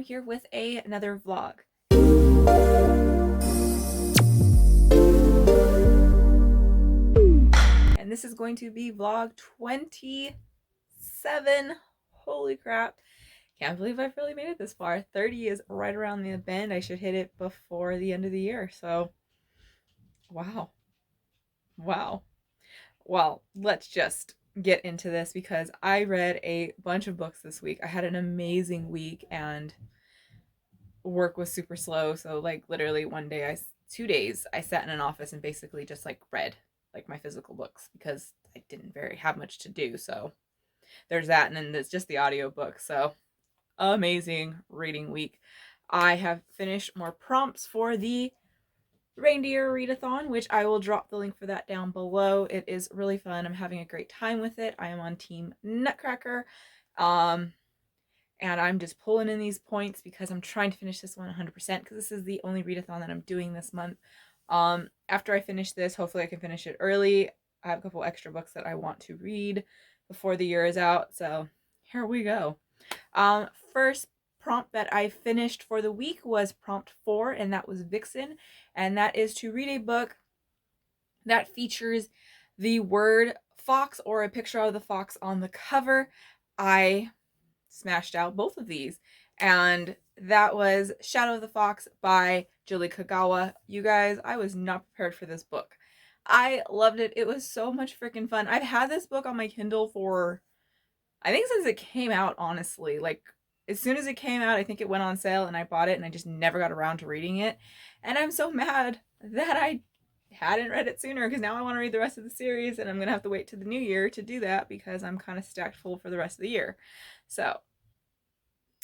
I'm here with another vlog. And this is going to be vlog 27. Holy crap. Can't believe I've really made it this far. 30 is right around the bend. I should hit it before the end of the year. So, wow. Wow. Well, let's just get into this because I read a bunch of books this week. I had an amazing week and work was super slow. So like literally 2 days, I sat in an office and basically just like read like my physical books because I didn't very have much to do. So there's that. And then there's just the audiobook. So amazing reading week. I have finished more prompts for the reindeer readathon, which I will drop the link for that down below. It is really fun. I'm having a great time with it. I am on Team Nutcracker. And I'm just pulling in these points because I'm trying to finish this one 100% because this is the only readathon that I'm doing this month. After I finish this, hopefully I can finish it early. I have a couple extra books that I want to read before the year is out, so here we go. First prompt that I finished for the week was prompt 4, and that was Vixen, and that is to read a book that features the word fox or a picture of the fox on the cover. I smashed out both of these, and that was Shadow of the Fox by Julie Kagawa. You guys, I was not prepared for this book. I loved it. It was so much freaking fun. I've had this book on my Kindle for, I think since it came out, honestly. Like, as soon as it came out, I think it went on sale and I bought it and I just never got around to reading it. And I'm so mad that I hadn't read it sooner because now I want to read the rest of the series and I'm going to have to wait to the new year to do that because I'm kind of stacked full for the rest of the year. So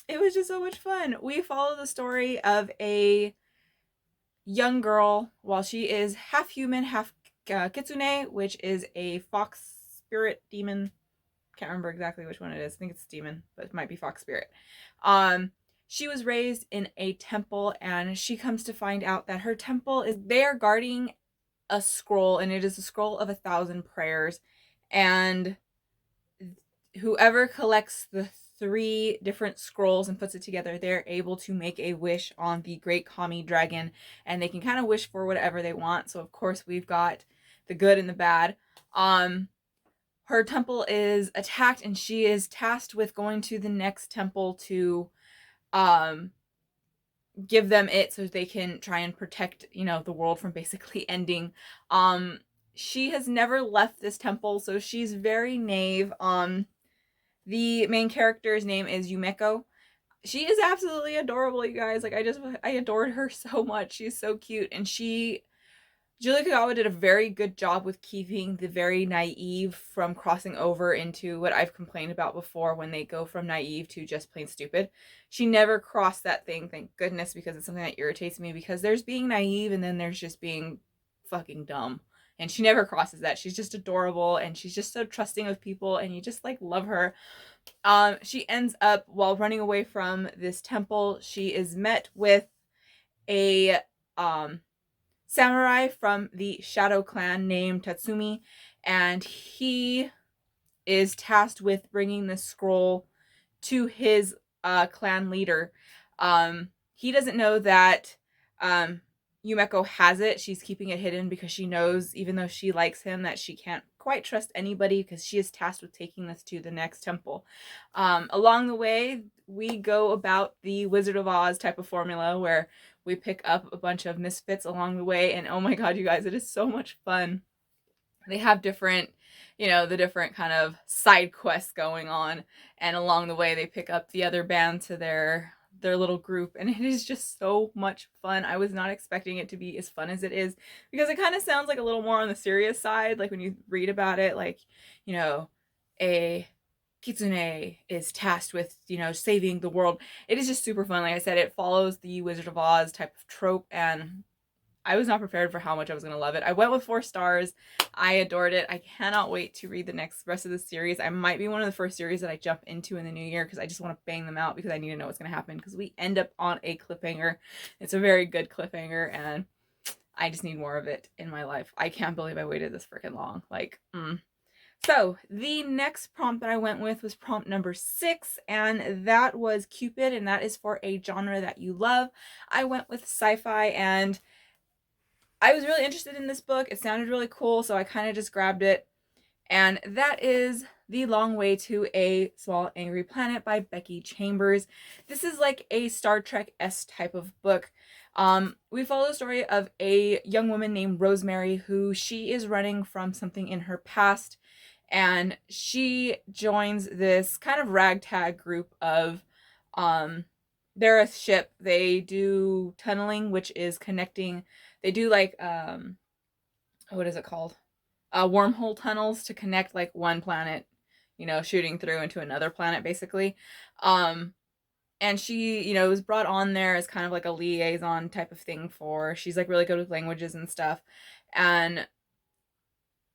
it was just so much fun. We follow the story of a young girl while she is half human, half kitsune, which is a fox spirit demon. Can't remember exactly which one it is. I think it's demon, but it might be fox spirit. She was raised in a temple, and she comes to find out that her temple is, they are guarding a scroll, and it is a scroll of 1,000 prayers, and whoever collects the 3 different scrolls and puts it together, they're able to make a wish on the great kami dragon, and they can kind of wish for whatever they want. So of course we've got the good and the bad. Her temple is attacked, and she is tasked with going to the next temple to give them it so they can try and protect, the world from basically ending. She has never left this temple, so she's very naive. The main character's name is Yumeko. She is absolutely adorable, you guys. Like, I adored her so much. She's so cute, and Julie Kagawa did a very good job with keeping the very naive from crossing over into what I've complained about before when they go from naive to just plain stupid. She never crossed that thing, thank goodness, because it's something that irritates me, because there's being naive and then there's just being fucking dumb. And she never crosses that. She's just adorable, and she's just so trusting of people, and you just like love her. She ends up, while running away from this temple, she is met with a samurai from the Shadow clan named Tatsumi, and he is tasked with bringing the scroll to his clan leader. He doesn't know that Yumeko has it. She's keeping it hidden because she knows, even though she likes him, that she can't quite trust anybody because she is tasked with taking this to the next temple. Along the way, we go about the Wizard of Oz type of formula where we pick up a bunch of misfits along the way, and oh my god, you guys, it is so much fun. They have different, the different kind of side quests going on, and along the way they pick up the other band to their little group, and it is just so much fun. I was not expecting it to be as fun as it is, because it kind of sounds like a little more on the serious side, like when you read about it, like, a kitsune is tasked with, saving the world. It is just super fun. Like I said, it follows the Wizard of Oz type of trope, and I was not prepared for how much I was going to love it. I went with 4 stars. I adored it. I cannot wait to read the rest of the series. I might be one of the first series that I jump into in the new year because I just want to bang them out because I need to know what's going to happen, because we end up on a cliffhanger. It's a very good cliffhanger, and I just need more of it in my life. I can't believe I waited this freaking long. Like, So the next prompt that I went with was prompt number 6, and that was Cupid, and that is for a genre that you love. I went with sci-fi, and I was really interested in this book. It sounded really cool, so I kind of just grabbed it. And that is The Long Way to a Small Angry Planet by Becky Chambers. This is like a Star Trek-esque type of book. We follow the story of a young woman named Rosemary who she is running from something in her past, and she joins this kind of ragtag group of they're a ship. They do tunneling, which is connecting. They do like what is it called? Wormhole tunnels to connect like one planet, shooting through into another planet basically. Um, and she, was brought on there as kind of like a liaison type of thing she's like really good with languages and stuff. And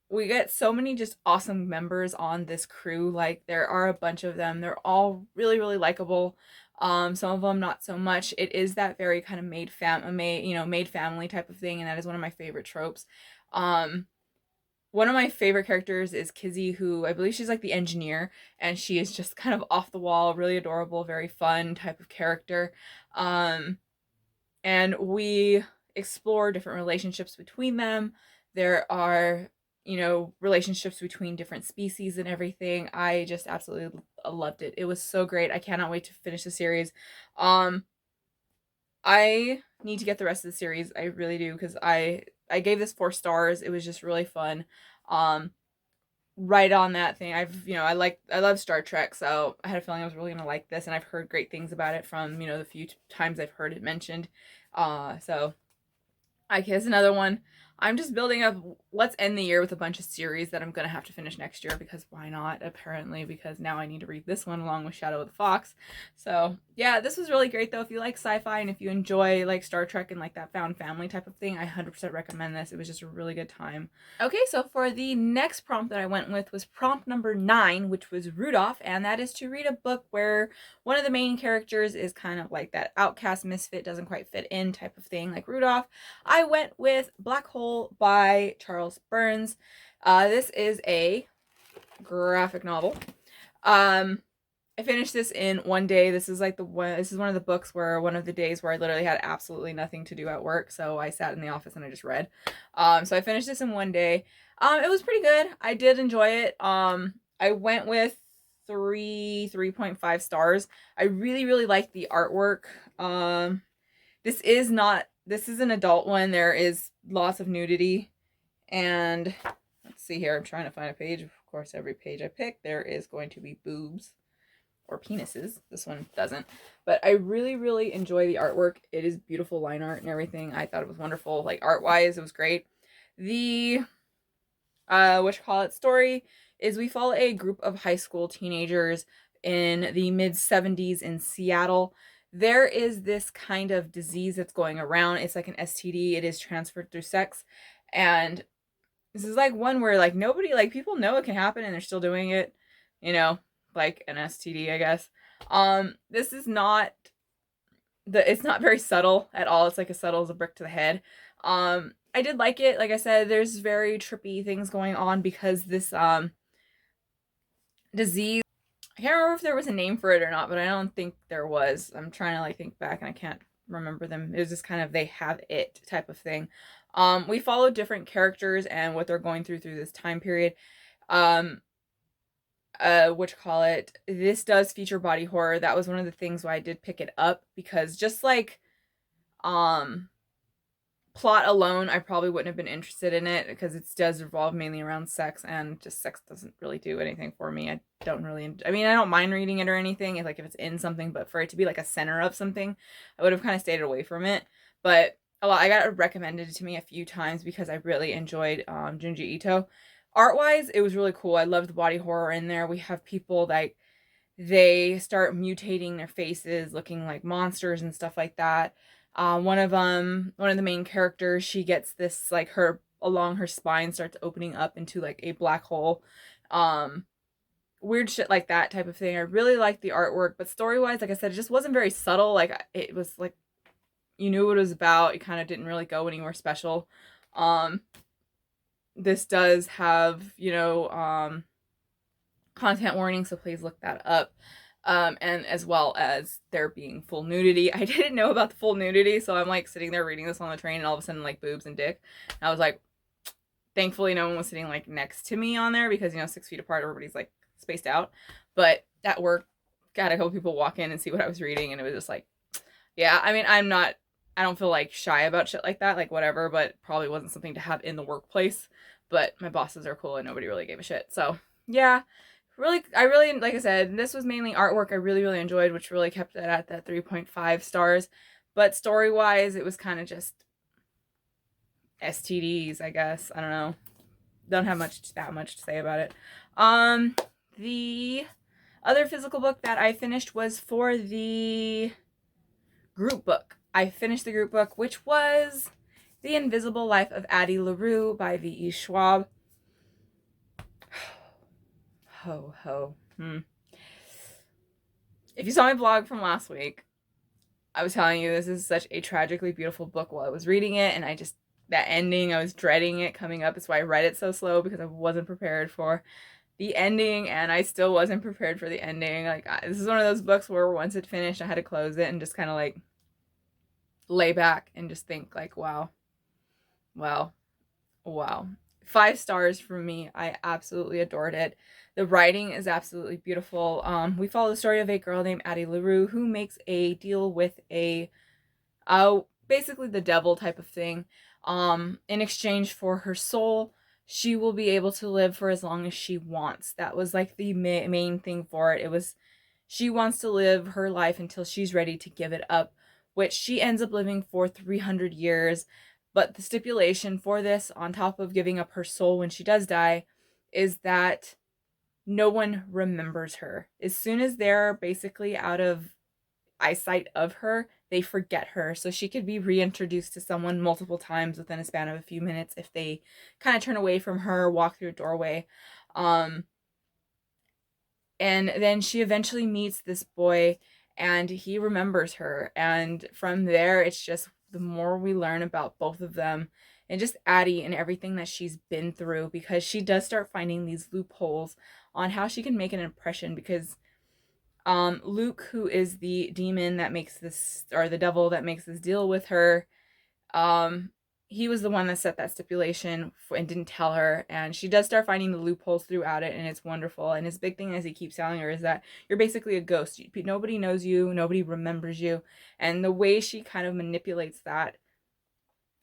we get so many just awesome members on this crew. Like there are a bunch of them. They're all really, really likable. Some of them not so much. It is that very kind of made family type of thing, and that is one of my favorite tropes. One of my favorite characters is Kizzy, who I believe she's like the engineer, and she is just kind of off the wall, really adorable, very fun type of character. And we explore different relationships between them. There are, relationships between different species and everything. I just absolutely loved it. It was so great. I cannot wait to finish the series. I need to get the rest of the series. I really do, because I gave this 4 stars. It was just really fun. Right on that thing. I love Star Trek, so I had a feeling I was really gonna like this, and I've heard great things about it from, the few times I've heard it mentioned. So I guess another one. I'm just building up. Let's end the year with a bunch of series that I'm gonna have to finish next year, because why not? Apparently, because now I need to read this one along with Shadow of the Fox. So yeah, this was really great though. If you like sci-fi and if you enjoy like Star Trek and like that found family type of thing, I 100% recommend this. It was just a really good time. Okay, so for the next prompt that I went with was prompt number 9, which was Rudolph, and that is to read a book where one of the main characters is kind of like that outcast misfit, doesn't quite fit in type of thing like Rudolph. I went with Black Hole by Charles Burns. This is a graphic novel. I finished this in one day. This is one of the books where one of the days where I literally had absolutely nothing to do at work, so I sat in the office and I just read. So I finished this in one day. It was pretty good. I did enjoy it. I went with 3.5 stars. I really, really liked the artwork. This is an adult one. There is lots of nudity, and let's see here. I'm trying to find a page. Of course, every page I pick, there is going to be boobs or penises. This one doesn't, but I really, really enjoy the artwork. It is beautiful line art and everything. I thought it was wonderful. Like art-wise, it was great. The story is we follow a group of high school teenagers in the mid-70s in Seattle. There is this kind of disease that's going around. It's like an STD. It is transferred through sex, and this is like one where like nobody, like people know it can happen and they're still doing it, like an STD, I guess. This is not it's not very subtle at all. It's like as subtle as a brick to the head. I did like it. Like I said, there's very trippy things going on because this disease, I can't remember if there was a name for it or not, but I don't think there was. I'm trying to like think back and I can't remember them. It was just kind of they have it type of thing. We follow different characters and what they're going through this time period. This does feature body horror. That was one of the things why I did pick it up, because just like plot alone, I probably wouldn't have been interested in it, because it does revolve mainly around sex, and just sex doesn't really do anything for me. I don't mind reading it or anything if it's in something, but for it to be like a center of something, I would have kind of stayed away from it. But I got it recommended to me a few times because I really enjoyed Junji Ito. Art-wise, it was really cool. I loved the body horror in there. We have people like they start mutating their faces, looking like monsters and stuff like that. One of the main characters, she gets this like along her spine starts opening up into like a black hole. Weird shit like that type of thing. I really liked the artwork, but story-wise, like I said, it just wasn't very subtle. Like it was like you knew what it was about. It kind of didn't really go anywhere special. This does have, content warning, so please look that up. And as well as there being full nudity. I didn't know about the full nudity, so I'm like sitting there reading this on the train, and all of a sudden like boobs and dick. And I was like, thankfully no one was sitting like next to me on there, because 6 feet apart, everybody's like spaced out. But at work, got a couple people walk in and see what I was reading, and it was just like, yeah, I mean, I don't feel like shy about shit like that, like whatever, but probably wasn't something to have in the workplace. But my bosses are cool and nobody really gave a shit. So yeah, I really, like I said, this was mainly artwork I really, really enjoyed, which really kept it at that 3.5 stars. But story wise, it was kind of just STDs, I guess. I don't know. Don't have that much to say about it. The other physical book that I finished was for the group book. I finished the group book, which was The Invisible Life of Addie LaRue by V.E. Schwab. Ho, ho. If you saw my blog from last week, I was telling you this is such a tragically beautiful book while I was reading it, and that ending, I was dreading it coming up. That's why I read it so slow, because I wasn't prepared for the ending, and I still wasn't prepared for the ending. Like, this is one of those books where once it finished, I had to close it and just kind of like lay back and just think like, wow. 5 stars from me. I absolutely adored it. The writing is absolutely beautiful. We follow the story of a girl named Addie LaRue who makes a deal with basically the devil type of thing. In exchange for her soul, she will be able to live for as long as she wants. That was like the main thing for it. It was, she wants to live her life until she's ready to give it up, which she ends up living for 300 years. But the stipulation for this, on top of giving up her soul when she does die, is that no one remembers her. As soon as they're basically out of eyesight of her, they forget her. So she could be reintroduced to someone multiple times within a span of a few minutes if they kind of turn away from her, walk through a doorway. And then she eventually meets this boy, and he remembers her. And from there, it's just the more we learn about both of them and just Addie and everything that she's been through, because she does start finding these loopholes on how she can make an impression. Because Luke, who is the demon that makes this, or the devil that makes this deal with her, he was the one that set that stipulation and didn't tell her, and she does start finding the loopholes throughout it, and it's wonderful. And his big thing, as he keeps telling her, is that you're basically a ghost. Nobody knows you, nobody remembers you, and the way she kind of manipulates that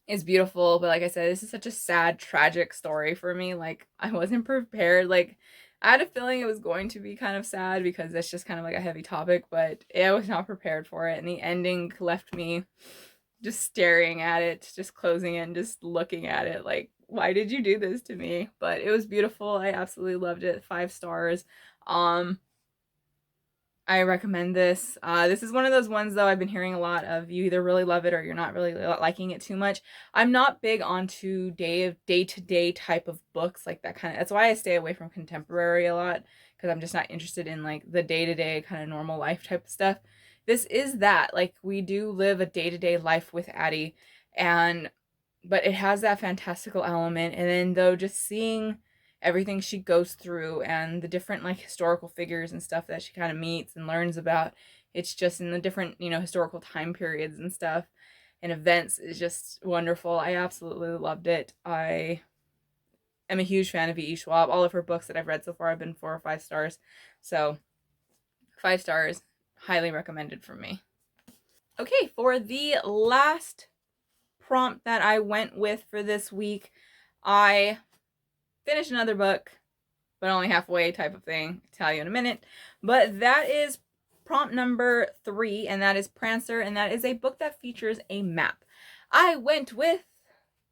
is beautiful. But like I said, this is such a sad, tragic story for me. Like, I wasn't prepared. Like, I had a feeling it was going to be kind of sad, because it's just kind of like a heavy topic, but I was not prepared for it, and the ending left me just staring at it, just closing it and just looking at it like, why did you do this to me? But it was beautiful. I absolutely loved it. 5 stars. I recommend this. This is one of those ones, though, I've been hearing a lot of. You either really love it or you're not really liking it too much. I'm not big onto day-to-day type of books, like that kind of. That's why I stay away from contemporary a lot, because I'm just not interested in like the day-to-day kind of normal life type of stuff. This is that. Like, we do live a day-to-day life with Addie, but it has that fantastical element. And then, though, just seeing everything she goes through and the different like historical figures and stuff that she kind of meets and learns about, it's just in the different historical time periods and stuff and events, is just wonderful. I absolutely loved it. I am a huge fan of V.E. Schwab. All of her books that I've read so far have been 4 or 5 stars, so 5 stars, highly recommended from me. Okay, for the last prompt that I went with for this week, I finished another book, but only halfway type of thing. I'll tell you in a minute. But that is prompt number 3, and that is Prancer, and that is a book that features a map. I went with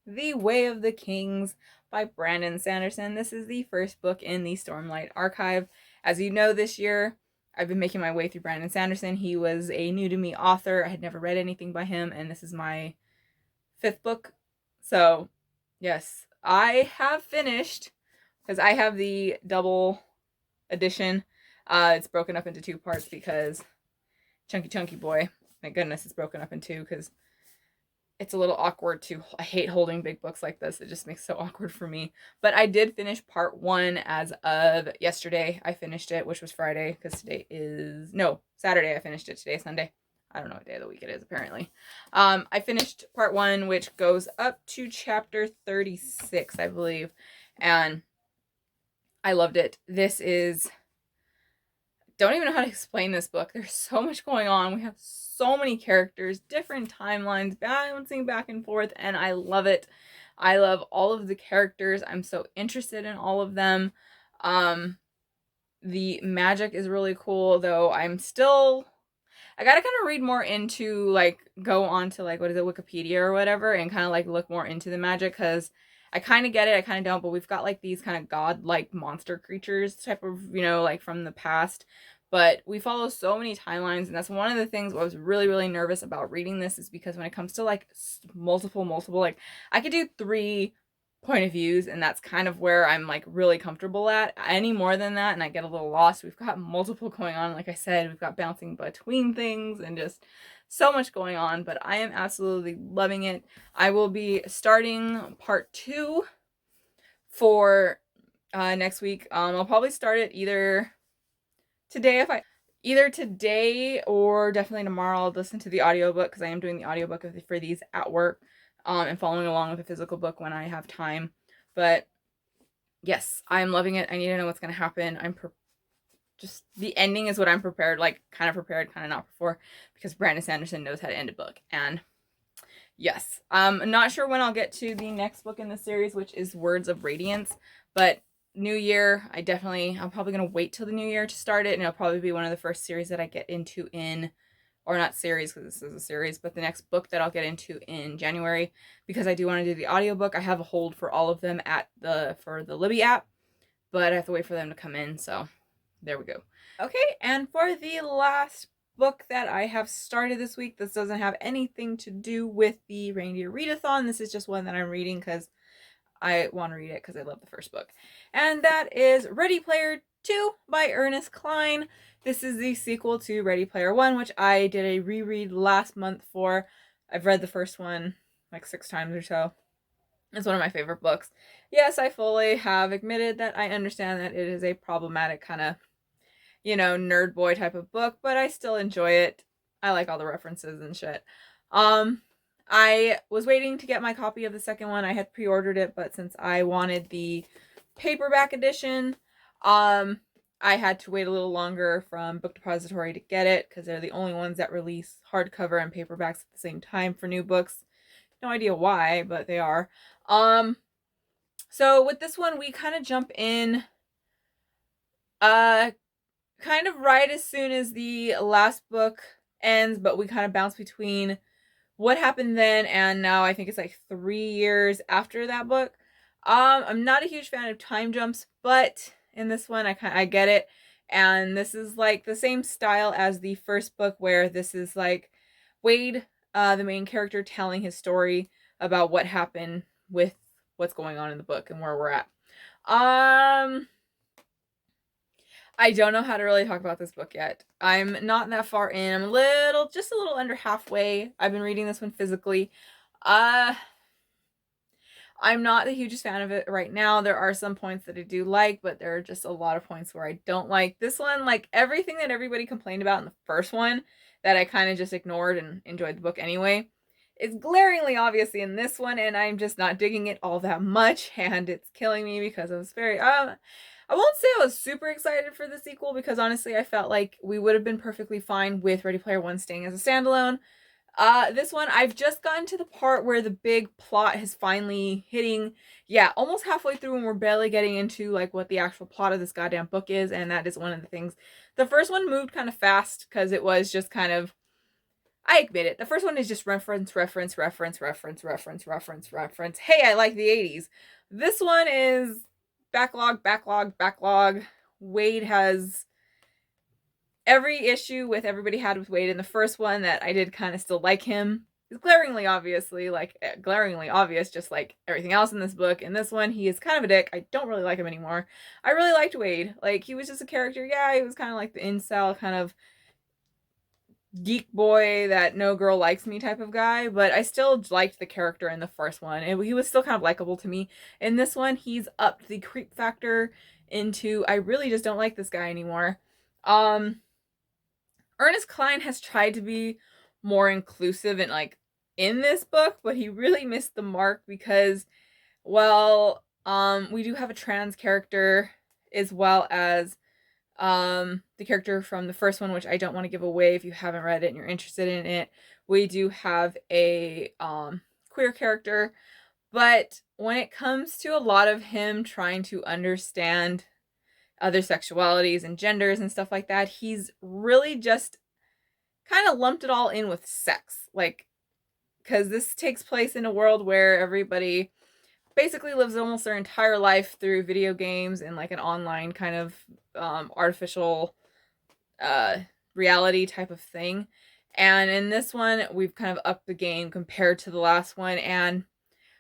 The Way of the Kings by Brandon Sanderson. This is the first book in the Stormlight Archive. As you know, this year, I've been making my way through Brandon Sanderson. He was a new to me author. I had never read anything by him, and this is my 5th book. So, yes, I have finished, because I have the double edition. It's broken up into 2 parts because Chunky Boy, thank goodness it's broken up in 2, because it's a little awkward to, I hate holding big books like this. It just makes it so awkward for me. But I did finish part 1 as of yesterday. I finished it, which was Friday, because today is, no, Saturday I finished it. Today's Sunday. I don't know what day of the week it is, apparently. I finished part 1, which goes up to chapter 36, I believe. And I loved it. This is, don't even know how to explain this book. There's so much going on. We have so many characters, different timelines, bouncing back and forth, and I love it. I love all of the characters. I'm so interested in all of them. The magic is really cool, though I gotta kind of read more into, like, go on to, like, what is it, Wikipedia or whatever, and kind of, like, look more into the magic, because I kind of get it, I kind of don't, but we've got, like, these kind of god-like monster creatures type of, like, from the past, but we follow so many timelines, and that's one of the things I was really, really nervous about reading this, is because when it comes to, like, multiple, like, I could do 3 point of views, and that's kind of where I'm, like, really comfortable at. Any more than that and I get a little lost. We've got multiple going on, like I said, we've got bouncing between things and just so much going on, but I am absolutely loving it. I will be starting part 2 for next week. I'll probably start it either today or definitely tomorrow. I'll listen to the audiobook, because I am doing the audiobook for these at work. And following along with a physical book when I have time. But yes, I'm loving it. I need to know what's going to happen. Just the ending is what I'm prepared, like, kind of prepared, kind of not before, because Brandon Sanderson knows how to end a book. And yes, I'm not sure when I'll get to the next book in the series, which is Words of Radiance, but New Year, I'm probably going to wait till the new year to start it, and it'll probably be one of the first series that I get into or not series, because this is a series, but the next book that I'll get into in January, because I do want to do the audiobook. I have a hold for all of them for the Libby app, but I have to wait for them to come in, so there we go. Okay, and for the last book that I have started this week, this doesn't have anything to do with the Reindeer Readathon. This is just one that I'm reading because I want to read it because I love the first book. And that is Ready Player 2 by Ernest Cline. This is the sequel to Ready Player 1, which I did a reread last month for. I've read the first one like 6 times or so. It's one of my favorite books. Yes, I fully have admitted that I understand that it is a problematic kind of, nerd boy type of book, but I still enjoy it. I like all the references and shit. I was waiting to get my copy of the second one. I had pre-ordered it, but since I wanted the paperback edition, I had to wait a little longer from Book Depository to get it, because they're the only ones that release hardcover and paperbacks at the same time for new books. No idea why, but they are. So with this one, we kind of jump in kind of right as soon as the last book ends, but we kind of bounce between what happened then and now. I think it's like 3 years after that book. I'm not a huge fan of time jumps, but in this one I get it. And this is like the same style as the first book, where this is like Wade, the main character, telling his story about what happened with what's going on in the book and where we're at. I don't know how to really talk about this book yet. I'm not that far in. I'm just a little under halfway. I've been reading this one physically. I'm not the hugest fan of it right now. There are some points that I do like, but there are just a lot of points where I don't like. This one, like everything that everybody complained about in the first one that I kind of just ignored and enjoyed the book anyway, is glaringly obvious in this one, and I'm just not digging it all that much, and it's killing me because I was I won't say I was super excited for the sequel, because honestly I felt like we would have been perfectly fine with Ready Player 1 staying as a standalone. This one, I've just gotten to the part where the big plot is finally hitting, almost halfway through, and we're barely getting into like what the actual plot of this goddamn book is, and that is one of the things. The first one moved kind of fast because it was just kind of, I admit it, the first one is just reference. Hey, I like the 80s. This one is backlog. Wade has every issue with everybody had with Wade in the first one that I did kind of still like him. He's glaringly obvious, just like everything else in this book. In this one, he is kind of a dick. I don't really like him anymore. I really liked Wade. Like, he was just a character. Yeah, he was kind of like the incel, kind of geek boy that no girl likes me type of guy, but I still liked the character in the first one. He was still kind of likable to me. In this one, he's upped the creep factor into I really just don't like this guy anymore. Ernest Cline has tried to be more inclusive and like in this book, but he really missed the mark because, well, we do have a trans character as well as the character from the first one, which I don't want to give away if you haven't read it and you're interested in it. We do have a queer character, but when it comes to a lot of him trying to understand other sexualities and genders and stuff like that, he's really just kind of lumped it all in with sex. Like, because this takes place in a world where everybody basically lives almost their entire life through video games and like an online kind of artificial reality type of thing. And in this one, we've kind of upped the game compared to the last one. And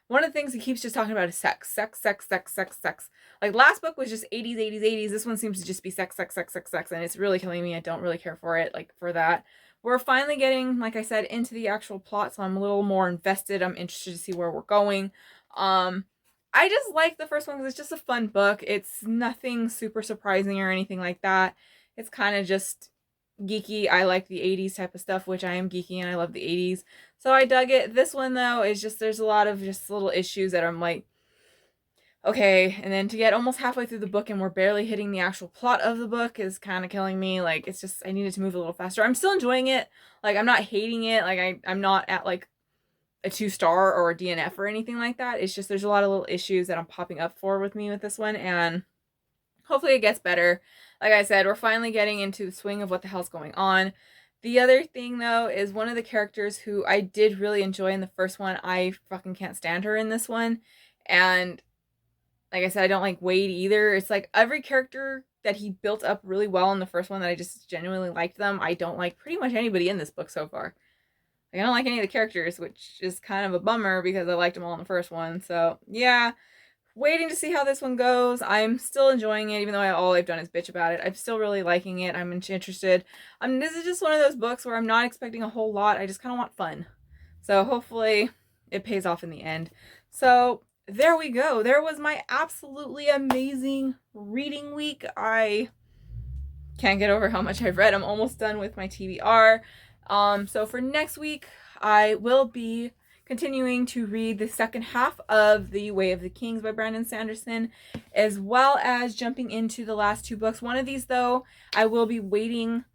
one of the things he keeps just talking about is sex. Sex, sex, sex, sex, sex. Like last book was just 80s, 80s, 80s. This one seems to just be sex, sex, sex, sex, sex. And it's really killing me. I don't really care for it, like for that. We're finally getting, like I said, into the actual plot, so I'm a little more invested. I'm interested to see where we're going. I just like the first one because it's just a fun book. It's nothing super surprising or anything like that. It's kind of just geeky. I like the 80s type of stuff, which I am geeky and I love the 80s. So I dug it. This one, though, is just, there's a lot of just little issues that I'm like, okay. And then to get almost halfway through the book and we're barely hitting the actual plot of the book is kind of killing me. Like, it's just, I needed to move a little faster. I'm still enjoying it. Like, I'm not hating it. Like, I'm not at, like, a 2-star or a DNF or anything like that. It's just, there's a lot of little issues that I'm popping up for with me with this one. And hopefully it gets better. Like I said, we're finally getting into the swing of what the hell's going on. The other thing, though, is one of the characters who I did really enjoy in the first one, I fucking can't stand her in this one. And like I said, I don't like Wade either. It's like every character that he built up really well in the first one that I just genuinely liked them, I don't like pretty much anybody in this book so far. Like, I don't like any of the characters, which is kind of a bummer because I liked them all in the first one. So, yeah. Waiting to see how this one goes. I'm still enjoying it, even though all I've done is bitch about it. I'm still really liking it. I'm interested. This is just one of those books where I'm not expecting a whole lot. I just kind of want fun. So hopefully it pays off in the end. So there we go. There was my absolutely amazing reading week. I can't get over how much I've read. I'm almost done with my TBR. So for next week, I will be continuing to read the second half of The Way of the Kings by Brandon Sanderson, as well as jumping into the last 2 books. One of these, though, I will be waiting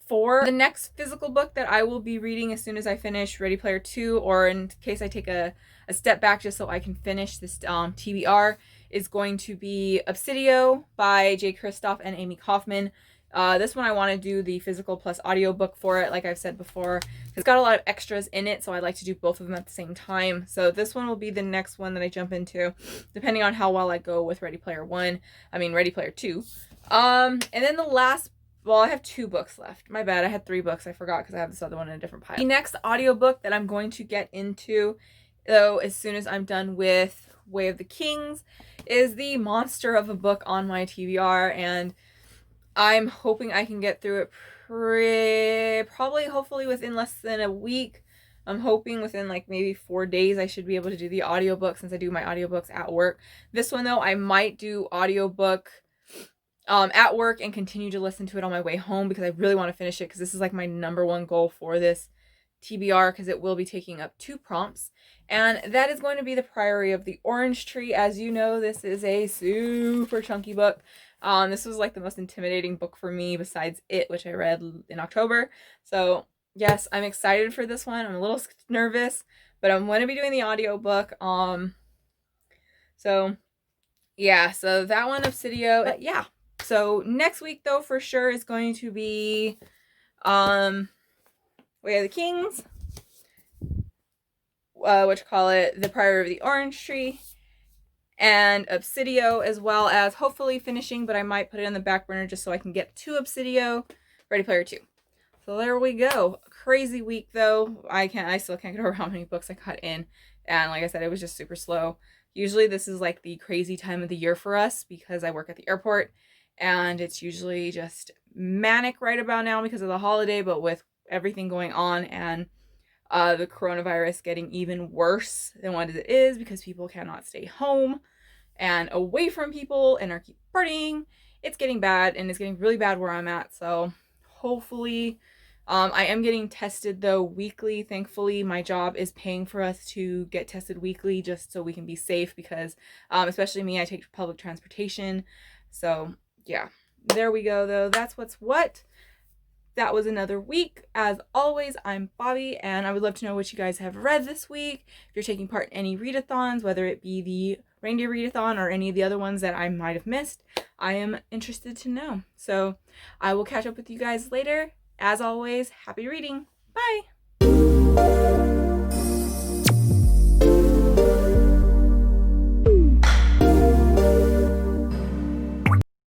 for the next physical book that I will be reading as soon as I finish Ready Player 2, or in case I take a step back just so I can finish this TBR, is going to be Obsidio by Jay Kristoff and Amy Kaufman. This one I want to do the physical plus audiobook for it, like I've said before. It's got a lot of extras in it, so I like to do both of them at the same time. So this one will be the next one that I jump into, depending on how well I go with Ready Player 2. And then the last, well, I have 2 books left. My bad, I had 3 books. I forgot because I have this other one in a different pile. The next audiobook that I'm going to get into, though, as soon as I'm done with Way of the Kings, is the monster of a book on my TBR, and I'm hoping I can get through it hopefully within less than a week. I'm hoping within like maybe 4 days I should be able to do the audiobook, since I do my audiobooks at work. This one, though, I might do audiobook at work and continue to listen to it on my way home, because I really want to finish it, because this is like my #1 goal for this TBR, because it will be taking up 2 prompts, and that is going to be The Priory of the Orange Tree. As you know, this is a super chunky book. This was like the most intimidating book for me besides It, which I read in October. So yes, I'm excited for this one. I'm a little nervous, but I'm going to be doing the audiobook. So yeah, so that one, Obsidio. But yeah, so next week, though, for sure is going to be Way of the Kings, The Priory of the Orange Tree, and Obsidio, as well as hopefully finishing, but I might put it on the back burner just so I can get to Obsidio, Ready Player 2. So there we go. Crazy week, though. I still can't get over how many books I got in. And like I said, it was just super slow. Usually this is like the crazy time of the year for us because I work at the airport, and it's usually just manic right about now because of the holiday, but with everything going on and the coronavirus getting even worse than what it is because people cannot stay home and away from people and are keep partying. It's getting bad, and it's getting really bad where I'm at. So hopefully, I am getting tested though weekly. Thankfully, my job is paying for us to get tested weekly just so we can be safe because, especially me, I take public transportation. So yeah, there we go though. That's what's what. That was another week. As always, I'm Bobby, and I would love to know what you guys have read this week. If you're taking part in any readathons, whether it be the reindeer readathon or any of the other ones that I might have missed, I am interested to know. So I will catch up with you guys later. As always, happy reading. Bye!